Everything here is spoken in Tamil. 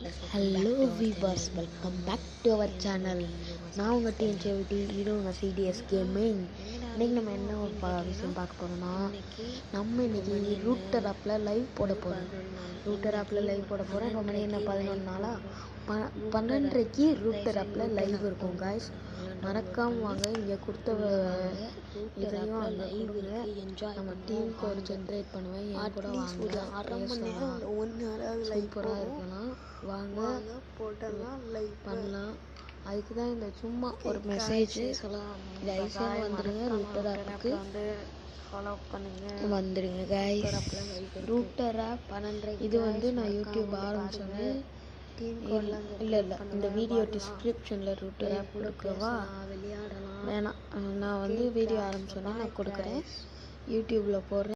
Hello viewers, welcome back to our channel. நான் உங்கள் டிஎன்சேவிடி, இது உங்கள் சிடிஎஸ் கேமிங். இன்றைக்கி நம்ம என்ன ஒரு விஷயம் பார்க்க போகிறோம்னா, நம்ம இன்றைக்கி ரூட்டர் ஆப்பில் லைவ் போட போகிறோம். இப்போ மணி என்ன 11 நாளாக 12:30க்கு ரூட்டர் ஆப்பில் லைவ் இருக்கும் காய்ஸ். மறக்காமல் வாங்க, இங்கே கொடுத்த இதையும் அங்கே கொடுங்க. நம்ம டீம் கோட் ஜென்ரேட் பண்ணுவேன், என் கூட வாங்க. சூப்பராக இருக்கலாம், வாங்க போட்டெல்லாம் லைக் பண்ணலாம். அதுக்கு தான் இந்த சும்மா ஒரு மெசேஜ் லைசன் வந்துடுங்க. ரூட்டர் ஆப்புக்கு ஃபாலோ பண்ணுங்க, வந்துடுங்க கைஸ். ரூட்டர் ஆப் 12 இது வந்து நான் யூடியூப் ஆரம்பிச்சோன்னு இல்லை இந்த வீடியோ டிஸ்கிரிப்ஷனில் ரூட்டர் ஆப் கொடுக்கவா? வேணாம், நான் வந்து வீடியோ ஆரம்பிச்சோன்னே நான் கொடுக்குறேன், யூடியூப்பில் போடுறேன்.